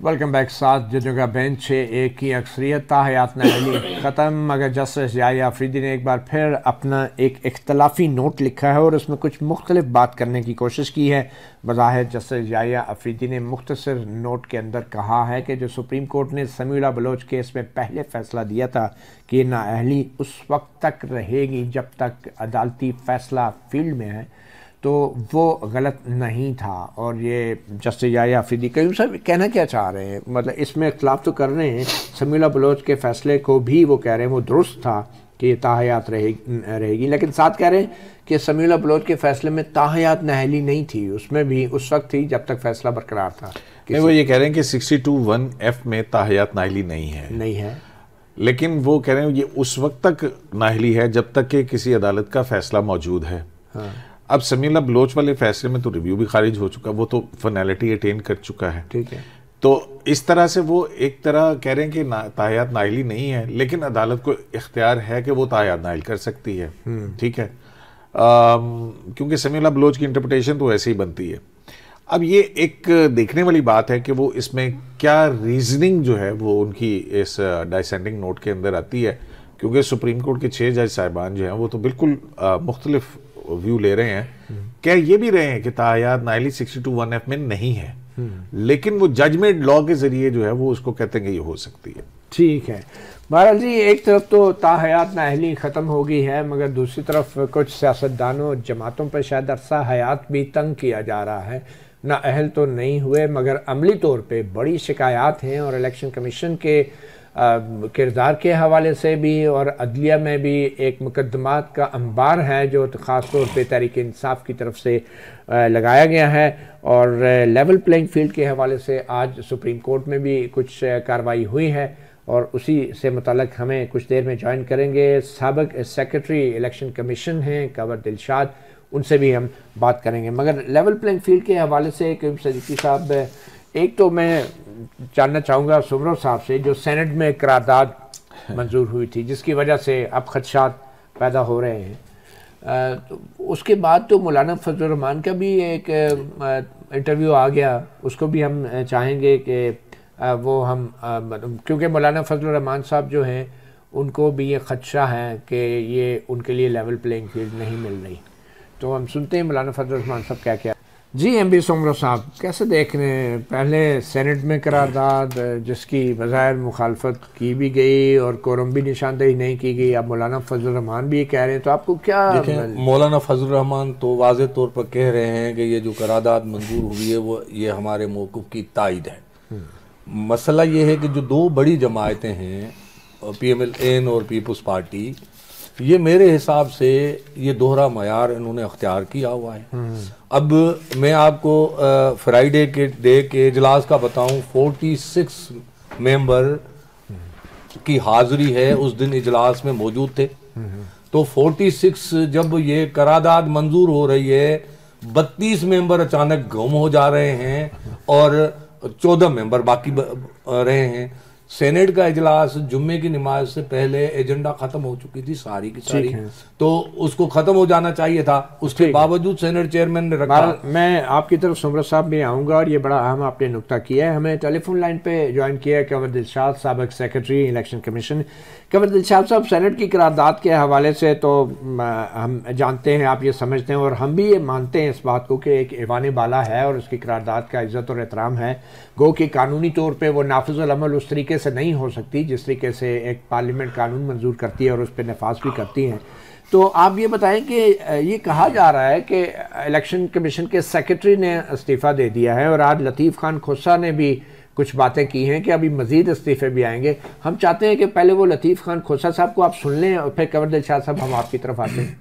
Welcome back. 7 जजों का bench है, एक की अक्सरियत ताहयात नाअहली ख़त्म, मगर जस्टिस याहिया अफरीदी ने एक बार फिर अपना एक इख्तलाफी नोट लिखा है और उसमें कुछ मुख्तलिफ बात करने की कोशिश की है। बज़ाहिर जस्टिस याहिया अफरीदी ने मुख्तसर नोट के अंदर कहा है कि जो सुप्रीम कोर्ट ने समीउल्लाह बलोच केस में पहले फ़ैसला दिया था कि नाअहली उस वक्त तक रहेगी जब तक अदालती फ़ैसला फील्ड में है, तो वो गलत नहीं था। और ये जस्टिस याहिया अफरीदी कई साहब कहना क्या चाह रहे हैं, मतलब इसमें इख्तलाफ तो कर रहे हैं, समीउल्लाह बलोच के फ़ैसले को भी वो कह रहे हैं वो दुरुस्त था कि ये ताहयात रहेगी, लेकिन साथ कह रहे हैं कि समीउल्लाह बलोच के फ़ैसले में ताहयात नाअहली नहीं थी, उसमें भी उस वक्त थी जब तक फ़ैसला बरकरार था। नहीं, वो ये कह रहे हैं कि 62(1)(f) में ताहयात नाअहली नहीं है, लेकिन वो कह रहे हैं ये उस वक्त तक नाअहली है जब तक कि किसी अदालत का फ़ैसला मौजूद है। हाँ। अब समीउल्लाह बलोच वाले फैसले में तो रिव्यू भी खारिज हो चुका, वो तो फाइनलिटी अटेन कर चुका है। ठीक है, तो इस तरह से वो एक तरह कह रहे हैं कि ताहयात नाअहली नहीं है, लेकिन अदालत को इख्तियार है कि वो ताहयात नाअहल कर सकती है। ठीक है, क्योंकि समीउल्लाह बलोच की इंटरप्रिटेशन तो ऐसे ही बनती है। अब ये एक देखने वाली बात है कि वो इसमें क्या रीजनिंग जो है वो उनकी इस डाइसेंडिंग नोट के अंदर आती है, क्योंकि सुप्रीम कोर्ट के 6 जज साहिबान जो हैं वो तो बिल्कुल मुख्तलिफ व्यू ले रहे हैं। क्या ये भी रहे हैं कि ताहयात नाअहली 62(1)(f) में नहीं है, लेकिन वो जजमेंट लॉ के जरिए जो है वो उसको कहते हैं कि ये हो सकती है। ठीक है, बहरहाल जी एक तरफ तो ताहयात नाअहली ख़त्म हो गई है, मगर दूसरी तरफ कुछ सियासतदानों जमातों पर शायद अरसा हयात भी तंग किया जा रहा है। नाअहल तो नहीं हुए मगर अमली तौर पे बड़ी शिकायत हैं, और इलेक्शन कमीशन के किरदार के हवाले से भी और अदलिया में भी एक मुकदमात का अंबार है जो ख़ास तौर पे तहरीक इंसाफ की तरफ से लगाया गया है। और लेवल प्लेइंग फील्ड के हवाले से आज सुप्रीम कोर्ट में भी कुछ कार्रवाई हुई है, और उसी से मुताल्लिक़ हमें कुछ देर में ज्वाइन करेंगे साबिक़ सेक्रेटरी इलेक्शन कमीशन हैं कंवर दिलशाद, उनसे भी हम बात करेंगे। मगर लेवल प्लेइंग फील्ड के हवाले से क्यूम सदीकी साहब, एक तो मैं जानना चाहूँगा सुमरो साहब से, जो सेनेट में करारदाद मंजूर हुई थी जिसकी वजह से अब खदशात पैदा हो रहे हैं, तो उसके बाद तो मौलाना फजल रहमान का भी एक इंटरव्यू आ गया, उसको भी हम चाहेंगे कि वो हम क्योंकि मौलाना फजल रहमान साहब जो हैं उनको भी ये खदशा है कि ये उनके लिए लेवल प्लेइंग फील्ड नहीं मिल रही। तो हम सुनते हैं मौलाना फजल रहमान साहब क्या क्या। जी एमबी सोमरो साहब, कैसे देख रहे हैं पहले सेनेट में करारदाद जिसकी बज़ाहिर मुखालफत की भी गई और कोरम भी निशानदेही नहीं की गई, अब मौलाना फजल रहमान भी ये कह रहे हैं, तो आपको क्या? मौलाना फजल रहमान तो वाज़े तौर पर कह रहे हैं कि ये जो करारदाद मंजूर हुई है वो ये हमारे मौक़िफ़ की तायद है। मसला ये है कि जो दो बड़ी जमायतें हैं PMLN और पीपल्स पार्टी, ये मेरे हिसाब से ये दोहरा मयार इन्होंने अख्तियार किया हुआ है। अब मैं आपको फ्राइडे के डे के इजलास का बताऊं, 46 मेंबर की हाजिरी है, उस दिन इजलास में मौजूद थे। तो 46 जब ये करारदाद मंजूर हो रही है, 32 मेंबर अचानक गुम हो जा रहे हैं और 14 मेंबर बाकी रहे हैं। सेनेट का इजलास जुम्मे की नमाज से पहले एजेंडा खत्म हो चुकी थी सारी की सारी, तो उसको खत्म हो जाना चाहिए था, उसके बावजूद सेनेट चेयरमैन ने रखा। मैं आपकी तरफ सुमरत साहब भी आऊँगा, और ये बड़ा अहम आपने नुक्ता किया है। हमें टेलीफोन लाइन पे ज्वाइन किया है कंवर दिलशाद, साबिक़ secretary election commission. Kanwar Dilshad साहब, सेनेट की करारदाद के हवाले से तो हम जानते हैं, आप ये समझते हैं और हम भी ये मानते हैं इस बात को कि एक ऐवान बाला है और उसकी करारदाद का इज़्ज़त और एहतराम है, गो कि कानूनी तौर पर वो नाफिज़ुल अमल उस तरीके से नहीं हो सकती जिस तरीके से एक पार्लियामेंट कानून मंजूर करती है और उस पर नफाज भी करती हैं। तो आप ये बताएं कि ये कहा जा रहा है कि इलेक्शन कमीशन के सेक्रेटरी ने इस्तीफ़ा दे दिया है, और आज लतीफ़ खान खोसा ने भी कुछ बातें की हैं कि अभी मज़ीद इस्तीफ़े भी आएंगे। हम चाहते हैं कि पहले वो लतीफ़ खान खोसा साहब को आप सुन लें और फिर कंवर दिलशाद साहब हम आपकी तरफ आते हैं।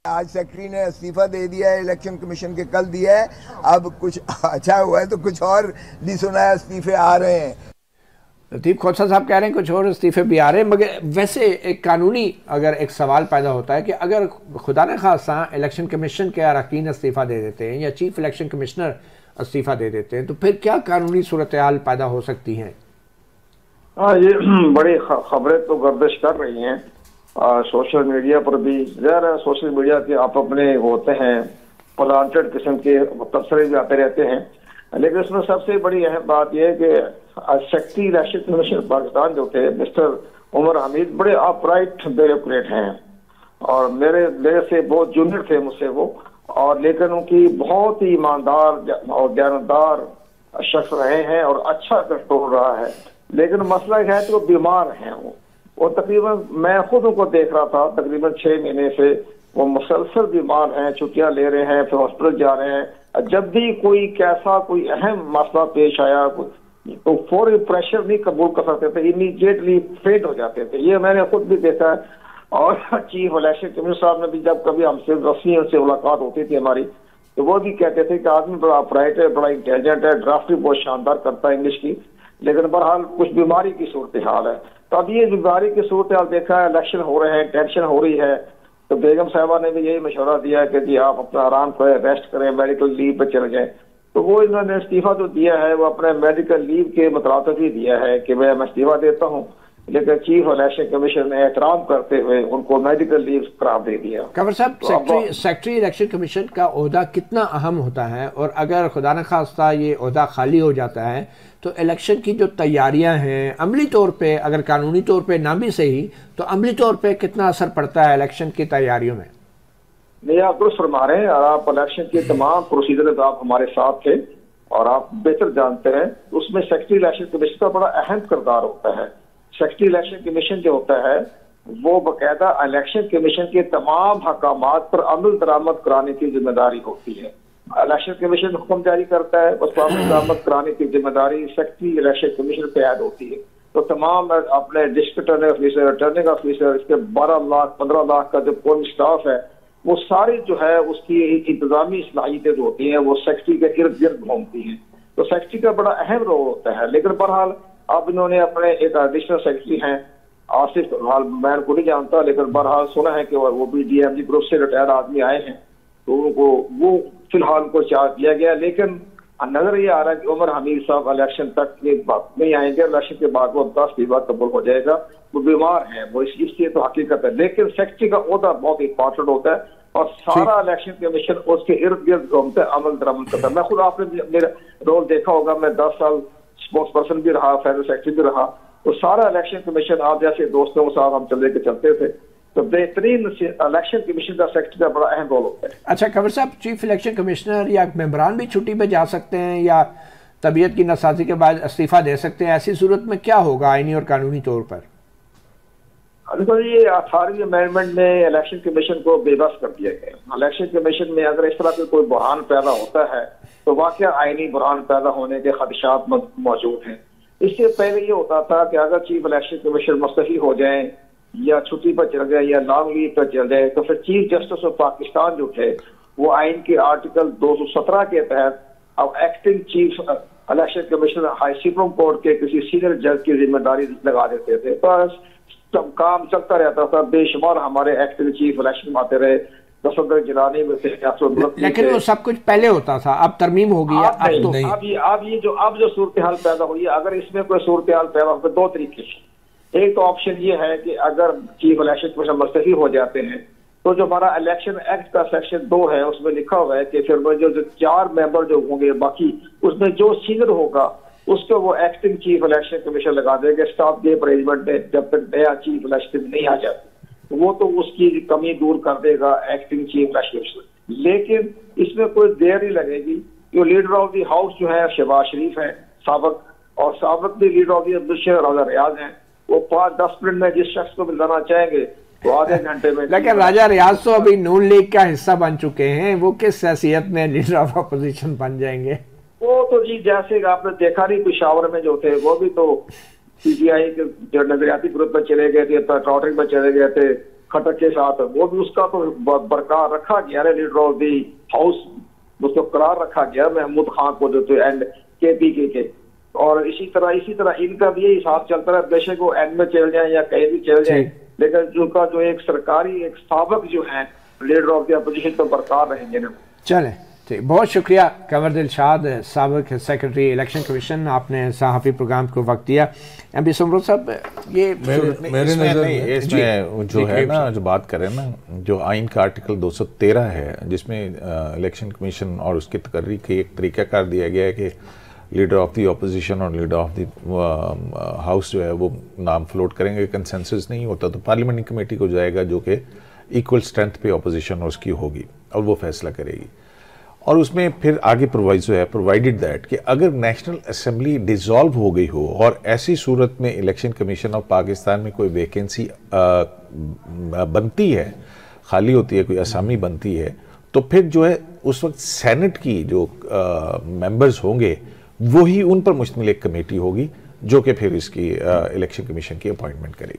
आज सेक्रेटरी ने इस्तीफा दे दिया है, इलेक्शन कमीशन के कल दिया है, अब कुछ अच्छा हुआ है तो कुछ और भी सुना है, इस्तीफे आ रहे हैं। लतीफ़ खोसा साहब कह रहे हैं कुछ और इस्तीफे भी आ रहे हैं, मगर वैसे एक कानूनी अगर एक सवाल पैदा होता है कि अगर खुदा न खासा इलेक्शन कमीशन के अरकान इस्तीफ़ा दे देते हैं या चीफ इलेक्शन कमिश्नर इस्तीफ़ा दे देते हैं, तो फिर क्या कानूनी सूरत हाल पैदा हो सकती हैं? ये बड़ी खबरें तो गर्दिश कर रही हैं सोशल मीडिया पर भी। ज़रा सोशल मीडिया के आप अपने होते हैं प्लांटेड किस्म के तबसरे भी आते रहते हैं, लेकिन उसमें सबसे बड़ी अहम बात यह है कि सेक्रेटरी इलेक्शन कमीशन पाकिस्तान जो थे मिस्टर उमर हमीद बड़े अपराइट ब्यूरोक्रेट हैं, और मेरे से बहुत जूनियर थे मुझसे वो, और लेकिन उनकी बहुत ही ईमानदार और दयानतदार शख्स रहे हैं और अच्छा कंट्रोल रहा है। लेकिन मसला यह है कि वो बीमार हैं, वो तकरीबन मैं खुद उनको देख रहा था, तकरीबन 6 महीने से वो मुसलसल बीमार हैं, छुट्टियां ले रहे हैं, फिर हॉस्पिटल जा रहे हैं। जब भी कोई अहम मसला पेश आया तो फौरी प्रेशर नहीं कबूल कर सकते थे, इमीडिएटली फेड हो जाते थे। ये मैंने खुद भी देखा है। और चीफ इलेक्शन कमीशनर साहब ने भी जब कभी हमसे रस्मी उनसे मुलाकात होती थी हमारी, तो वो भी कहते थे कि आदमी बड़ा अपराइट है, बड़ा इंटेलिजेंट है, ड्राफ्ट भी बहुत शानदार करता है इंग्लिश की, लेकिन बहरहाल कुछ बीमारी की सूरत हाल है। तो अब ये बीमारी की सूरत हाल देखा है, इलेक्शन हो रहे हैं, टेंशन हो रही है, तो बेगम साहबा ने भी यही मशवरा दिया है कि जी आप अपना आराम करें, रेस्ट करें, मेडिकल लीव पर चले जाएं। तो वो इन्होंने इस्तीफा जो दिया है वो अपने मेडिकल लीव के मुताबिक ही दिया है कि मैं इस्तीफा देता हूँ, लेकिन चीफ इलेक्शन कमीशन ने एहतराम करते हुए उनको मेडिकल लीव करार दे दिया। कंवर साहब, सेक्रेटरी इलेक्शन कमीशन का ओहदा कितना अहम होता है, और अगर खुदा न खास्ता ये ओहदा खाली हो जाता है तो इलेक्शन की जो तैयारियां हैं अमली तौर पे, अगर कानूनी तौर पे ना भी सही तो अमली तौर पे कितना असर पड़ता है इलेक्शन की तैयारियों में? नहीं, आप दुरुस्त फरमा रहे हैं, और आप इलेक्शन के तमाम प्रोसीजर आप हमारे साथ थे और आप बेहतर जानते हैं। उसमें सेक्रेटरी इलेक्शन कमीशन का बड़ा अहम किरदार होता है। सेक्रेटरी इलेक्शन कमीशन जो होता है वो बाकायदा इलेक्शन कमीशन के तमाम हकामात पर अमल दरामद कराने की जिम्मेदारी होती है। इलेक्शन कमीशन हुक्म जारी करता है, उस पर अमल दरामद कराने की जिम्मेदारी सेक्रेटरी इलेक्शन कमीशन पे ऐड होती है। तो तमाम अपने डिस्ट्रिक्ट रिटर्निंग ऑफिसर, इसके 12 लाख 15 लाख का जो पोलिंग स्टाफ है, वो सारी जो है उसकी इंतजामी सलाहियतें जो होती हैं वो सेक्रेटरी के इर्द गिर्द घूमती हैं। तो सेक्रेटरी का बड़ा अहम रोल होता है। लेकिन बहरहाल अब इन्होंने अपने एक एडिशनल सेक्रेटरी हैं आसिफ, हाल मैं उनको नहीं जानता, लेकिन बहरहाल सुना है कि वो भी डीएमजी ग्रुप से रिटायर्ड आदमी आए हैं, तो उनको वो फिलहाल उनको चार्ज दिया गया। लेकिन नजर ये आ रहा है कि उमर हमीद साहब इलेक्शन तक नहीं आएंगे, इलेक्शन के बाद वो 10 फीसद कबूल हो जाएगा। वो बीमार है, वो इसलिए तो हकीकत है। लेकिन सेक्रेटरी का ओहदा बहुत इंपॉर्टेंट होता है और सारा इलेक्शन कमीशन उसके इर्द गिर्द घूमते अमल दरामल करता है। मैं खुद, आपने मेरा रोल देखा होगा, मैं 10 साल स्पोर्ट्स पर्सन भी रहा, फेडरल सेक्रेटरी भी रहा, तो सारा इलेक्शन कमीशन आप जैसे दोस्तों के साथ हम चल के चलते थे। तो बेहतरीन इलेक्शन कमीशन का सेक्रेटरी का बड़ा अहम रोल होता है। अच्छा कंवर साहब, चीफ इलेक्शन कमिश्नर या मेंबरान भी छुट्टी पे जा सकते हैं या तबीयत की नासाजी के बाद इस्तीफा दे सकते हैं? ऐसी सूरत में क्या होगा आईनी और कानूनी तौर पर? देखो, ये अथॉरिटी अमेंडमेंट में इलेक्शन कमीशन को बेबस कर दिया गया। इलेक्शन कमीशन में अगर इस तरह के कोई बुरहान पैदा होता है तो वाकई आईनी बुरहान पैदा होने के खदशात मौजूद हैं। इससे पहले ये होता था कि अगर चीफ इलेक्शन कमीशन मुस्तफी हो जाए या छुट्टी पर चल जाए या लॉन्ग लीव पर चल जाए तो फिर चीफ जस्टिस ऑफ पाकिस्तान जो थे वो आइन के आर्टिकल 217 के तहत अब acting chief election commissioner high supreme court के किसी सीनियर जज की जिम्मेदारी लगा देते थे। बस काम चलता रहता था। बेशुमार हमारे एक्टिंग चीफ इलेक्शन आते रहे, दसंदर जिलानी में से, लेकिन वो सब कुछ पहले होता था, अब तरमीम हो गई। अब तो अब जो सूरत हाल पैदा हुई है, अगर इसमें कोई सूरत हाल पैदा हो तो दो तरीके से। एक तो ऑप्शन ये है कि अगर चीफ इलेक्शन कमीशन मुस्तफी हो जाते हैं तो जो हमारा इलेक्शन एक्ट का सेक्शन 2 है उसमें लिखा हुआ है कि फिर जो 4 मेंबर जो होंगे बाकी उसमें जो सीनियर होगा उसको वो एक्टिंग चीफ इलेक्शन कमीशन लगा देंगे स्टॉप गेप अरेंजमेंट में, जब तक नया चीफ इलेक्शन नहीं आ जाता। वो तो उसकी कमी दूर कर देगा एक्टिंग चीफ इलेक्शन कमीशन। लेकिन इसमें कोई देर नहीं लगेगी। जो लीडर ऑफ द हाउस जो है शहबाज शरीफ है साबिक, और साबिक भी लीडर ऑफ द अपोजिशन राजा रियाज हैं, वो 5-10 मिनट में जिस शख्स को मिलाना चाहेंगे तो आधे घंटे में। लेकिन राजा रियाज तो अभी नून लीग का हिस्सा बन चुके हैं, वो किस हैसियत में लीडर ऑफ अपोजिशन बन जाएंगे? वो तो जी जैसे आपने देखा नहीं पेशावर में जो थे वो भी तो पीटीआई के जो नजरियाती ग्रुप में चले गए थे, पेट्रोटिक में चले गए थे खटक के साथ, वो भी उसका तो बरकरार रखा गया है लीडर ऑफ दी हाउस, उसको करार रखा गया महमूद खान को जो थे एंड केपीके के। और इसी तरह इनका भी यही हिसाब चलता रहा, बेशक वो एंड में चल जाए या कहीं भी चल जाए, लेकिन उनका जो एक सरकारी एक साबिक जो है लीडर ऑफ द अपोजिशन तो बरकरार रहेंगे ना। चले ठीक, बहुत शुक्रिया कंवर दिलशाद, साबिक सेक्रेटरी इलेक्शन कमीशन, आपने सहाफ़ी प्रोग्राम को वक्त दिया। एमपी सुमरो साहब, ये मेरे नज़र में इसमें जो है ना, जो बात करें ना, जो आइन का आर्टिकल 213 है जिसमें इलेक्शन कमीशन और उसकी तकर्री के एक तरीक़ाकार दिया गया है कि लीडर ऑफ द अपोजिशन और लीडर ऑफ द हाउस जो है वो नाम फ्लोट करेंगे। कंसेंसस नहीं होता तो पार्लियामेंट्री कमेटी को जाएगा जो कि इक्वल स्ट्रेंथ पे अपोजिशन उसकी होगी और वो फैसला करेगी। और उसमें फिर आगे प्रोवाइजो है, प्रोवाइडेड दैट कि अगर नेशनल असेंबली डिसॉल्व हो गई हो और ऐसी सूरत में इलेक्शन कमीशन ऑफ पाकिस्तान में कोई वैकेंसी बनती है, खाली होती है, कोई असामी बनती है, तो फिर जो है उस वक्त सेनेट की जो मेंबर्स होंगे वही उन पर मुश्तमिल एक कमेटी होगी जो कि फिर इसकी इलेक्शन कमीशन की अपॉइंटमेंट करेगी।